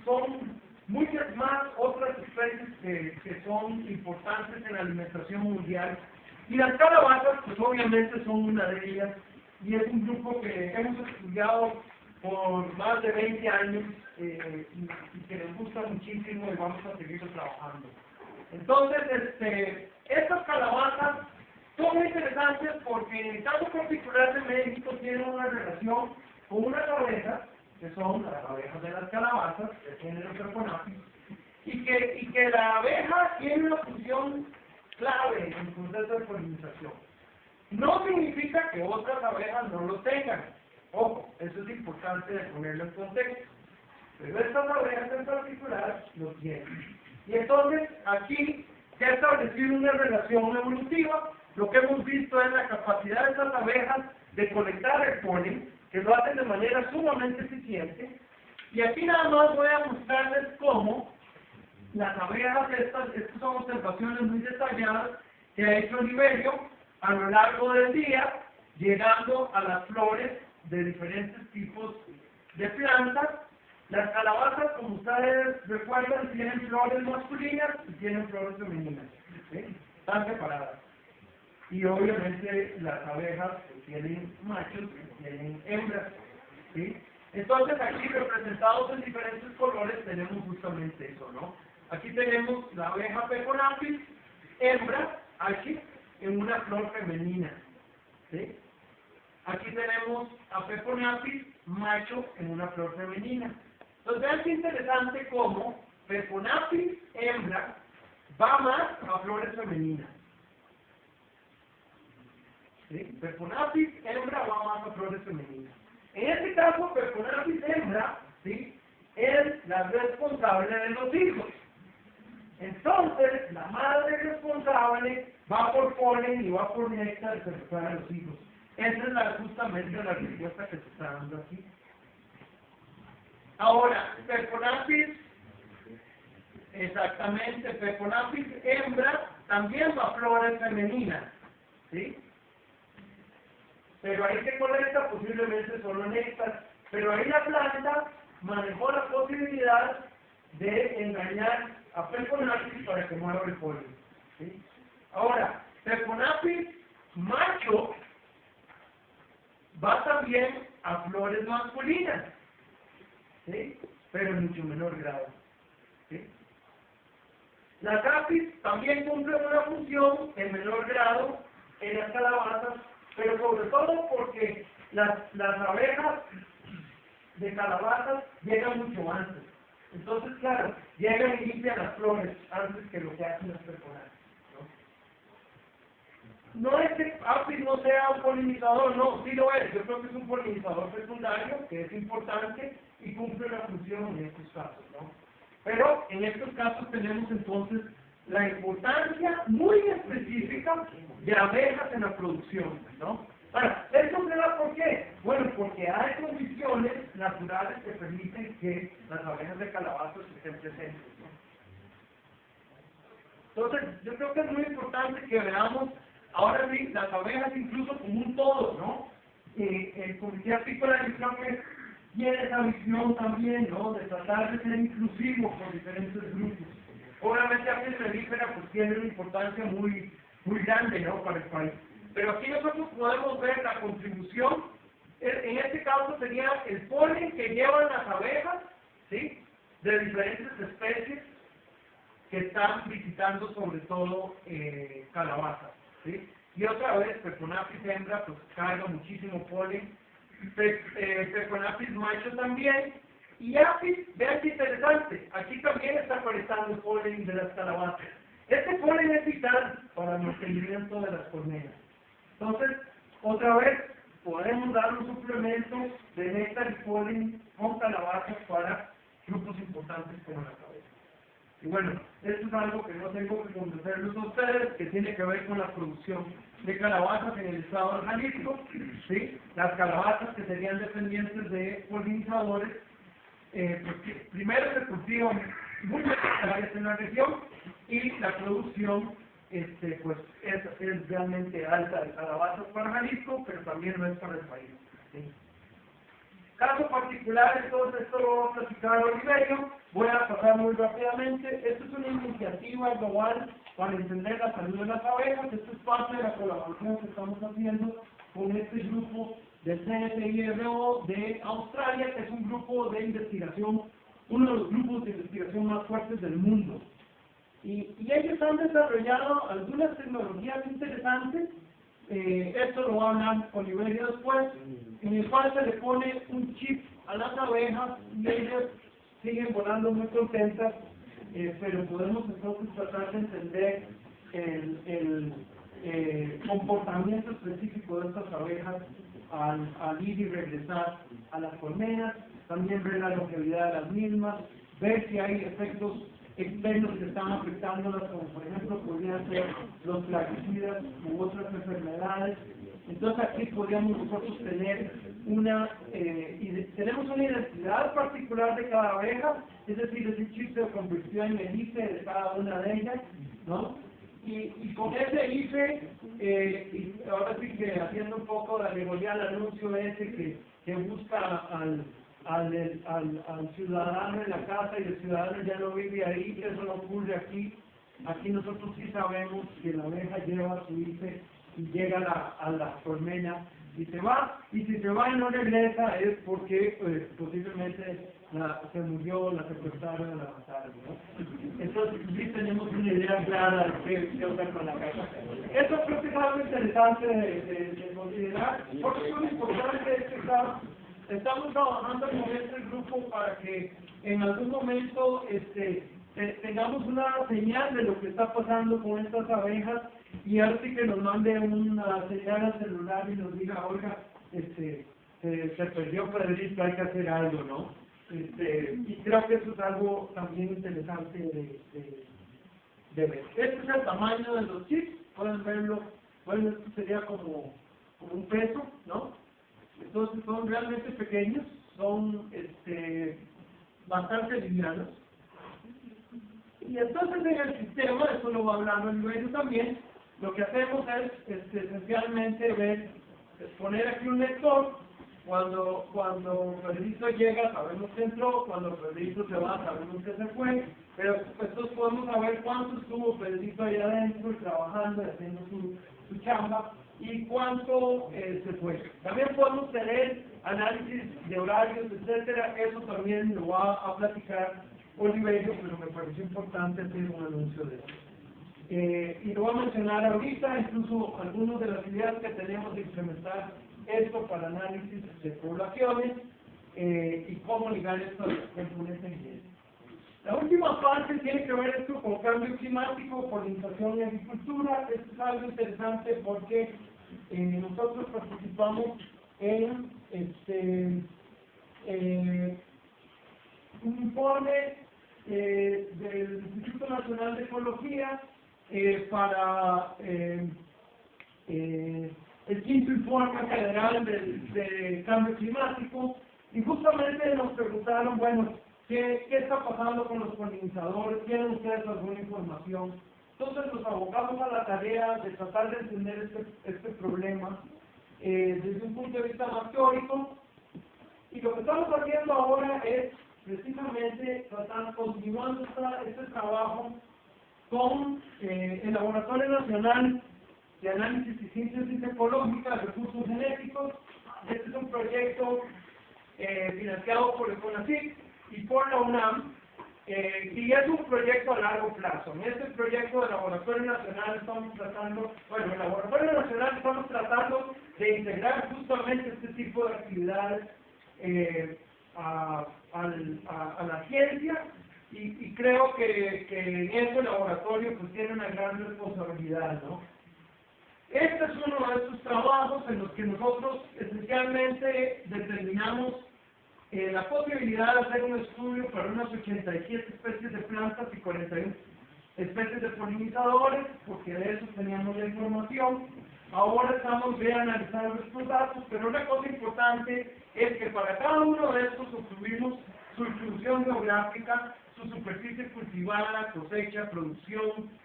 son muchas más otras especies que son importantes en la alimentación mundial. Y las calabazas, pues obviamente son una de ellas, y es un grupo que hemos estudiado por más de 20 años y que nos gusta muchísimo y vamos a seguir trabajando. Entonces, estas calabazas son muy interesantes porque en el caso particular de México tienen una relación con unas abejas, que son las abejas de las calabazas, del género Peponapis, y que la abeja tiene una función clave en el proceso de polinización. No significa que otras abejas no lo tengan. Ojo, eso es importante de ponerlo en contexto. Pero estas abejas en particular lo tienen. Y entonces, aquí se ha establecido una relación evolutiva. Lo que hemos visto es la capacidad de estas abejas de colectar el polen, que lo hacen de manera sumamente eficiente. Y aquí nada más voy a mostrarles cómo las abejas, estas son observaciones muy detalladas que ha hecho Oliverio a lo largo del día, llegando a las flores de diferentes tipos de plantas. Las calabazas, como ustedes recuerdan, tienen flores masculinas y tienen flores femeninas, ¿sí? Están separadas. Y obviamente las abejas tienen machos y tienen hembras, ¿sí? Entonces aquí representados en diferentes colores tenemos justamente eso, ¿no? Aquí tenemos la abeja Peponapis, hembra, aquí, en una flor femenina, ¿sí? Aquí tenemos a Peponapis, macho, en una flor femenina. Entonces vean qué interesante cómo Peponapis, hembra, va más a flores femeninas. ¿Sí? Peponapis, hembra, va más a flores femeninas. En este caso, Peponapis, hembra, ¿sí?, es la responsable de los hijos. Entonces, la madre responsable va por polen y va por néctar y se prepara a los hijos. Esa es justamente la respuesta que se está dando aquí. Ahora, Peponapis, exactamente, Peponapis hembra también va a flores femeninas, ¿sí? Pero ahí que colecta posiblemente solo néctar. Pero ahí la planta manejó la posibilidad de engañar a Peponapis para que mueva el polen, ¿sí? Ahora, Peponapis macho va también a flores masculinas, ¿sí?, pero en mucho menor grado, ¿sí? Las apis también cumplen una función en menor grado en las calabazas, pero sobre todo porque las abejas de calabazas llegan mucho antes. Entonces, claro, llegan y limpian las flores antes que lo que hacen las personas, ¿no? No es que apis no sea un polinizador, no, sí lo es. Yo creo que es un polinizador secundario, que es importante y cumple una función en estos casos, ¿no? Pero en estos casos tenemos entonces la importancia muy específica de abejas en la producción, ¿no? Ahora, ¿eso se da por qué? Bueno, porque hay condiciones naturales que permiten que las abejas de calabazas estén presentes, ¿no? Entonces, yo creo que es muy importante que veamos ahora sí las abejas incluso como un todo, ¿no? El Comité Apícola yo creo que tiene esa visión también, ¿no?, de tratar de ser inclusivo con diferentes grupos. Obviamente Apis mellifera pues tiene una importancia muy grande, ¿no?, para el país. Pero aquí nosotros podemos ver la contribución, en este caso sería el polen que llevan las abejas, ¿sí?, de diferentes especies que están visitando sobre todo calabazas, ¿sí? Y otra vez, Peponapis hembra pues carga muchísimo polen, Peponapis macho también, y Apis, vean qué interesante, aquí también está apareciendo el polen de las calabazas. Este polen es vital para el mantenimiento de las colmenas. Entonces, otra vez, podemos dar un suplemento de néctar y polen con calabazas para grupos importantes como la cabeza. Y bueno, esto es algo que no tengo que convencerlos a ustedes, que tiene que ver con la producción de calabazas en el estado de Jalisco, ¿sí? Las calabazas que serían dependientes de polinizadores, porque primero se cultivan muchas áreas en la región y la producción pues es realmente alta de calabazas para Jalisco, pero también no es para el país, ¿sí? Caso particular, entonces, esto lo va a platicar Oliverio, voy a pasar muy rápidamente. Esta es una iniciativa global para entender la salud de las abejas. Esto es parte de la colaboración que estamos haciendo con este grupo del CNTIRO de Australia, que es un grupo de investigación, uno de los grupos de investigación más fuertes del mundo. Y ellos han desarrollado algunas tecnologías interesantes, esto lo va a hablar Oliverio después, en el cual se le pone un chip a las abejas y ellas siguen volando muy contentas, pero podemos entonces tratar de entender el comportamiento específico de estas abejas al ir y regresar a las colmenas, también ver la longevidad de las mismas, ver si hay efectos externos que están afectándolas, como por ejemplo podrían ser los plaguicidas u otras enfermedades. Entonces aquí podríamos nosotros tener tenemos una identidad particular de cada abeja, es decir, ese chip se convirtió en el IFE de cada una de ellas, ¿no? Y con ese IFE, y ahora sí que haciendo un poco de alegoría al anuncio ese que busca al ciudadano en la casa y el ciudadano ya no vive ahí, eso no ocurre aquí. Aquí nosotros sí sabemos que la abeja lleva su IFE y llega a la colmena y se va, y si se va y no regresa es porque posiblemente se murió, la secuestraron, la mataron, ¿no? Entonces sí tenemos una idea clara de qué hacer con la abeja. Eso creo que es algo interesante de considerar, porque es muy importante que estamos trabajando con este grupo para que en algún momento tengamos una señal de lo que está pasando con estas abejas y ahora sí que nos mande una señal al celular y nos diga, oiga, se perdió Pedrito, hay que hacer algo, ¿no? Y creo que eso es algo también interesante de ver. Este es el tamaño de los chips, pueden verlo, bueno, esto sería como un peso, ¿no? Entonces son realmente pequeños, son bastante livianos. Y entonces en el sistema, eso lo va a hablar Oliverio también, lo que hacemos es esencialmente poner aquí un lector. Cuando Pedrito llega sabemos que entró, cuando Pedrito se va sabemos que se fue, pero entonces podemos saber cuánto estuvo Pedrito allá adentro trabajando y haciendo su chamba y cuánto se fue. También podemos tener análisis de horarios, etcétera, eso también lo va a platicar Oliverio, pero me pareció importante hacer un anuncio de eso. Y lo voy a mencionar ahorita, incluso algunas de las ideas que tenemos de implementar esto para análisis de poblaciones y cómo ligar esto a los componentes. La última parte tiene que ver esto con cambio climático, polinización y agricultura. Esto es algo interesante porque nosotros participamos en un informe del Instituto Nacional de Ecología para el quinto informe federal de cambio climático, y justamente nos preguntaron, bueno, ¿qué está pasando con los polinizadores? ¿Tienen ustedes alguna información? Entonces nos abocamos a la tarea de tratar de entender este problema desde un punto de vista más teórico, y lo que estamos haciendo ahora es precisamente continuando este trabajo con el Laboratorio Nacional de Análisis y Síntesis Ecológica de Recursos Genéticos. Este es un proyecto financiado por el CONACYT y por la UNAM, y es un proyecto a largo plazo. En este proyecto del Laboratorio Nacional estamos tratando, bueno, el Laboratorio Nacional estamos tratando de integrar justamente este tipo de actividades a la ciencia, y creo que en este laboratorio pues tiene una gran responsabilidad, ¿no? Este es uno de esos trabajos en los que nosotros esencialmente determinamos la posibilidad de hacer un estudio para unas 87 especies de plantas y 41 especies de polinizadores, porque de eso teníamos la información. Ahora estamos reanalizando estos datos, pero una cosa importante es que para cada uno de estos obtuvimos su distribución geográfica, su superficie cultivada, cosecha, producción,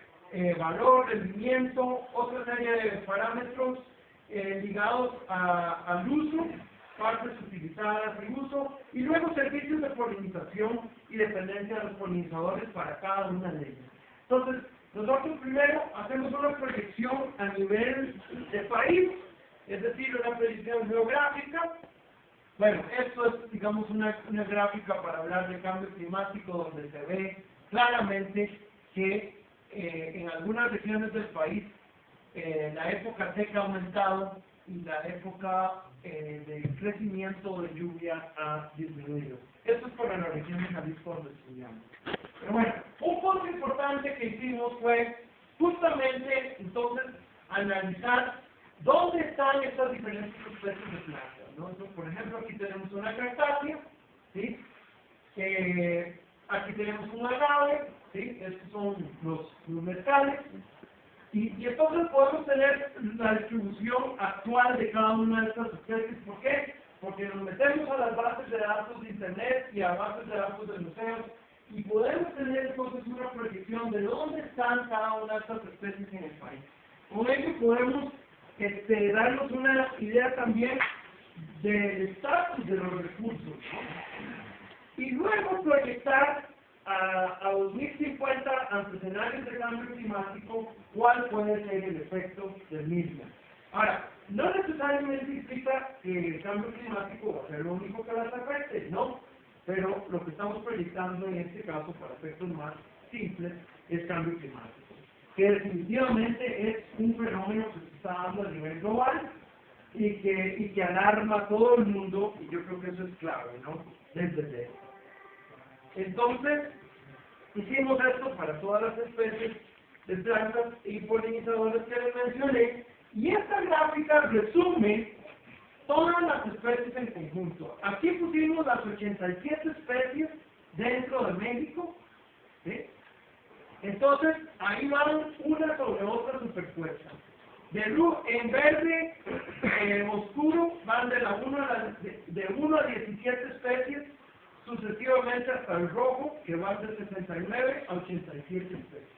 valor, rendimiento, otra serie de parámetros ligados al uso partes utilizadas y uso, y luego servicios de polinización y dependencia de los polinizadores para cada una de ellas. Entonces, nosotros primero hacemos una proyección a nivel de país, es decir, una proyección geográfica. Bueno, esto es, digamos, una gráfica para hablar de cambio climático donde se ve claramente que en algunas regiones del país la época seca ha aumentado y la época de crecimiento de lluvia ha disminuido. Esto es para la región de Jalisco donde estudiamos. Pero bueno, un punto importante que hicimos fue justamente entonces analizar dónde están estas diferentes especies de plantas, ¿no? Entonces, por ejemplo, aquí tenemos una cactácea, ¿sí? Aquí tenemos un agave, ¿sí? Estos son los mezcales. Y entonces podemos tener la distribución actual de cada una de estas especies. ¿Por qué? Porque nos metemos a las bases de datos de Internet y a bases de datos de museos y podemos tener entonces una proyección de dónde están cada una de estas especies en el país. Con ello podemos darnos una idea también del estatus de los recursos, ¿no? Y luego proyectar a 2050 ante escenarios de cambio climático cuál puede ser el efecto del mismo. Ahora, no necesariamente implica que el cambio climático va a ser lo único que las afecte, no, pero lo que estamos proyectando en este caso para efectos más simples es cambio climático, que definitivamente es un fenómeno que se está dando a nivel global y que alarma a todo el mundo, y yo creo que eso es clave, ¿no? Desde entonces, hicimos esto para todas las especies de plantas y polinizadores que les mencioné, y esta gráfica resume todas las especies en conjunto. Aquí pusimos las 87 especies dentro de México, ¿sí? Entonces, ahí van una sobre otra superpuestas. En verde oscuro van de 1 a 17 especies, sucesivamente hasta el rojo, que va de 69 a 87 especies.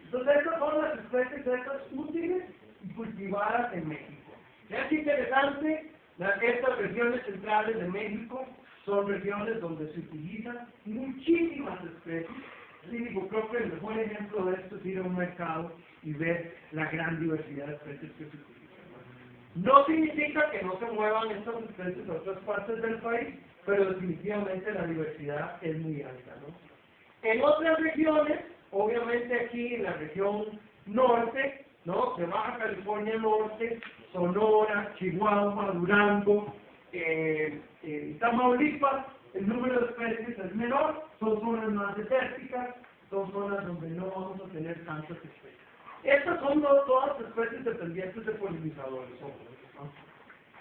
Entonces, estas son las especies estas útiles y cultivadas en México. Es interesante, estas regiones centrales de México son regiones donde se utilizan muchísimas especies. Y digo, creo que el mejor ejemplo de esto es ir a un mercado y ver la gran diversidad de especies que se utilizan. No significa que no se muevan estas especies a otras partes del país, pero definitivamente la diversidad es muy alta, ¿no? En otras regiones, obviamente aquí en la región norte, ¿no? De Baja California Norte, Sonora, Chihuahua, Durango, Tamaulipas, el número de especies es menor, son zonas más desérticas, son zonas donde no vamos a tener tantas especies. Estas son todas especies dependientes de polinizadores, ¿no?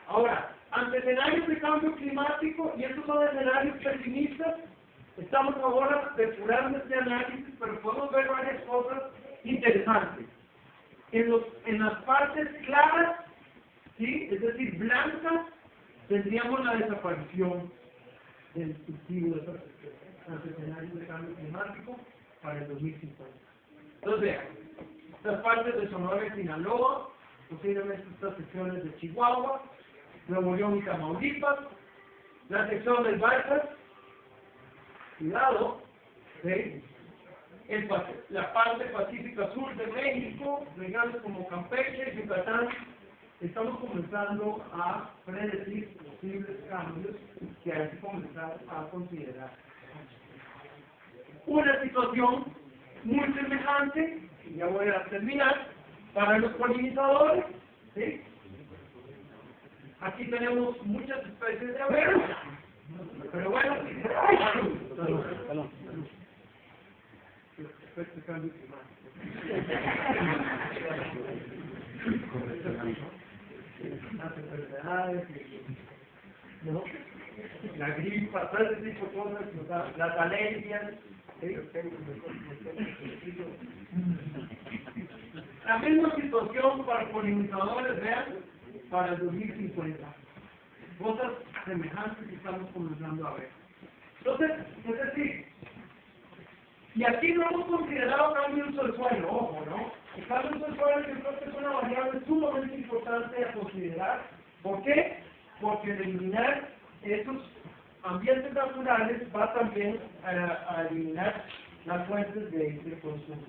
Ahora, ante escenarios de cambio climático, y estos son escenarios pesimistas, estamos ahora depurando este análisis, pero podemos ver varias cosas interesantes. En las partes claras, ¿sí? Es decir, blancas, tendríamos la desaparición del cultivo de esas especies ante escenarios de cambio climático para el 2050. Entonces, vean, estas partes de Sonora y Sinaloa, posiblemente estas secciones de Chihuahua, Nuevo León y Tamaulipas, la sección del Balsas, cuidado, ¿sí? La parte pacífica sur de México, regiones como Campeche, Yucatán, estamos comenzando a predecir posibles cambios que hay que comenzar a considerar. Una situación muy semejante, y ya voy a terminar, para los polinizadores, ¿sí? Aquí tenemos muchas especies de abejas, pero bueno, respecto al cambio climático. Las enfermedades, ¿no? La gripa, todo ese tipo de cosas, las alergias. La misma situación para polinizadores, vean, para el 2050. Cosas semejantes que estamos comenzando a ver. Entonces, es decir, y aquí no hemos considerado cambio de uso del suelo, ojo, ¿no? El cambio de uso del suelo yo creo que es una variable sumamente importante a considerar. ¿Por qué? porque el eliminar esos ambientes naturales va también a eliminar las fuentes de consumo.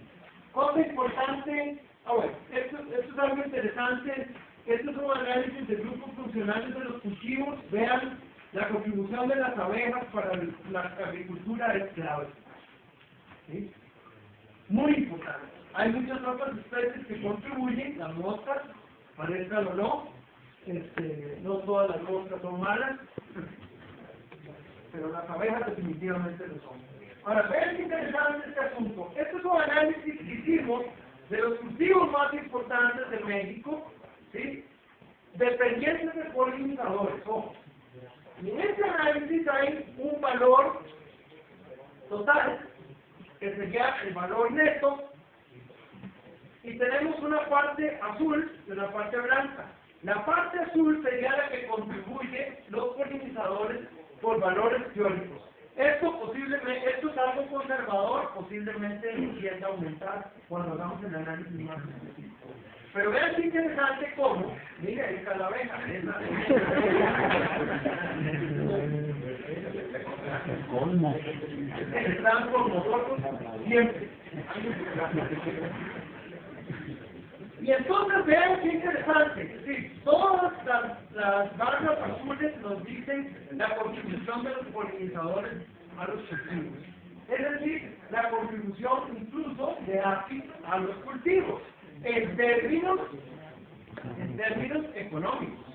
Cosa importante, bueno, esto es algo interesante, esto es un análisis de grupos funcionales de los cultivos, vean, la contribución de las abejas para la agricultura es clave. ¿Sí? Muy importante. Hay muchas otras especies que contribuyen, las moscas, parezcan o no, no todas las moscas son malas, pero las abejas definitivamente lo son. Ahora, vean qué interesante este asunto. Este es un análisis que hicimos de los cultivos más importantes de México, ¿sí? Dependientes de polinizadores, ojo. Y en este análisis hay un valor total, que sería el valor neto, y tenemos una parte azul y una parte blanca. La parte azul sería la que contribuye los polinizadores por valores teóricos. Esto es algo conservador, posiblemente tienda a aumentar cuando hagamos el análisis más específico. Pero vean qué interesante cómo, mira, ahí está la abeja. Están con nosotros siempre. Y entonces vean qué interesante, es decir, todas las barras azules nos dicen la contribución de los polinizadores a los cultivos. Es decir, la contribución incluso de API a los cultivos, en términos económicos.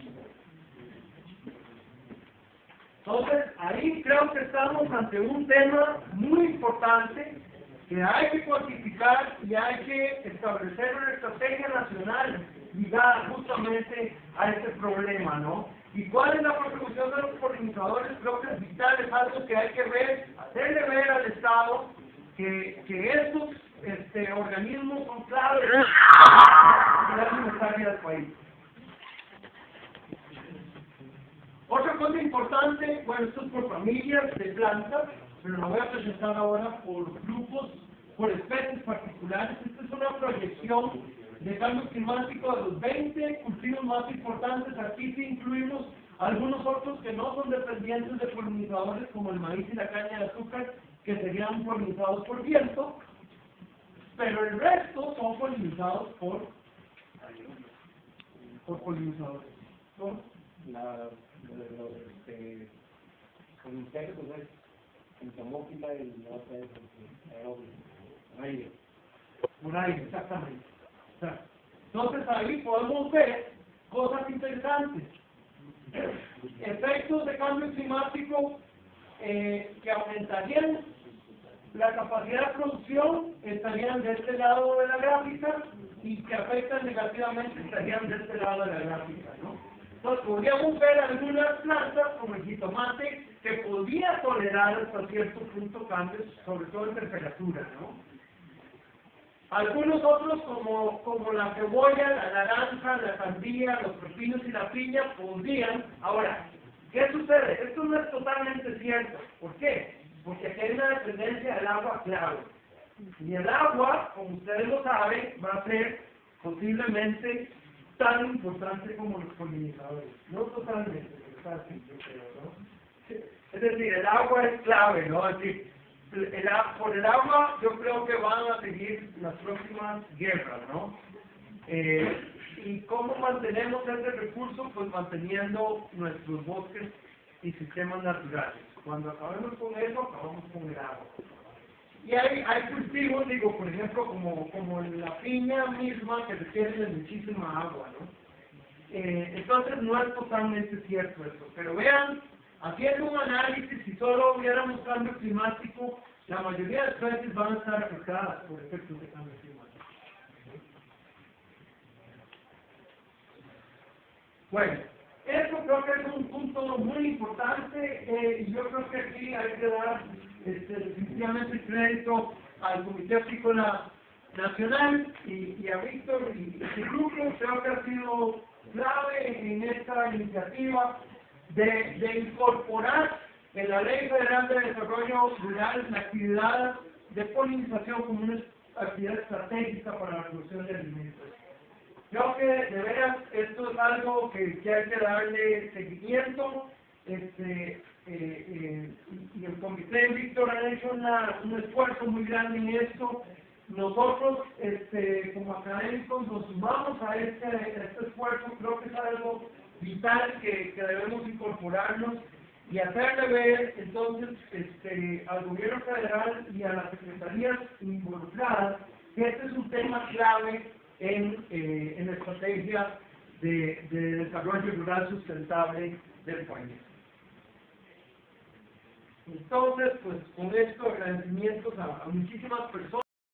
Entonces, ahí creo que estamos ante un tema muy importante que hay que cuantificar y hay que establecer una estrategia nacional ligada justamente a este problema, ¿no? ¿Y cuál es la contribución de los polinizadores? Creo que es vital, es algo que hay que ver, hacerle ver al Estado que estos organismos son claves para el bienestar del país. Otra cosa importante, bueno, esto es por familias de plantas, pero lo voy a presentar ahora por grupos, por especies particulares. Esta es una proyección de cambio climático de los 20 cultivos más importantes. Aquí sí incluimos algunos otros que no son dependientes de polinizadores, como el maíz y la caña de azúcar, que serían polinizados por viento, pero el resto son polinizados por polinizadores. ¿No? Con insectos, entomófila y la otra es aire. Por aire, exactamente. Entonces ahí podemos ver cosas interesantes. Efectos de cambio climático que aumentarían la capacidad de producción, estarían de este lado de la gráfica, y que afectan negativamente estarían de este lado de la gráfica, ¿no? Entonces podríamos ver algunas plantas como el jitomate que podría tolerar hasta cierto punto cambios, sobre todo en temperatura, ¿no? Algunos otros como la cebolla, la naranja, la sandía, los pepinos y la piña podrían. Ahora, ¿qué sucede? Esto no es totalmente cierto. ¿Por qué? Porque aquí hay una dependencia del agua clave. Y el agua, como ustedes lo saben, va a ser posiblemente tan importante como los polinizadores. No totalmente, pero casi, yo creo, ¿no? Es decir, el agua es clave, ¿no? Es decir, por el agua yo creo que van a seguir las próximas guerras, ¿no? ¿Y cómo mantenemos ese recurso? Pues manteniendo nuestros bosques y sistemas naturales. Cuando acabemos con eso, acabamos con el agua. Y hay cultivos, digo, por ejemplo, como la piña misma, que requiere de muchísima agua, ¿no? Entonces no es totalmente cierto eso. Pero vean, haciendo un análisis, si solo hubiéramos cambio climático, la mayoría de especies van a estar afectadas por efectos de cambio climático. Bueno, eso creo que es un punto muy importante, y yo creo que aquí hay que dar definitivamente crédito al Comité Apícola Nacional y a Víctor y su grupo. Creo que ha sido clave en esta iniciativa de incorporar en la Ley Federal de Desarrollo Rural la actividad de polinización como una actividad estratégica para la producción de alimentos. Creo que de veras esto es algo que hay que darle seguimiento. Y el Comité Víctor ha hecho un esfuerzo muy grande en esto. Nosotros, como académicos, nos sumamos a este esfuerzo. Creo que es algo vital que debemos incorporarnos y hacerle ver, entonces, al gobierno federal y a las secretarías involucradas que este es un tema clave en la estrategia de desarrollo rural sustentable del país. Entonces, pues con esto, agradecimientos a muchísimas personas.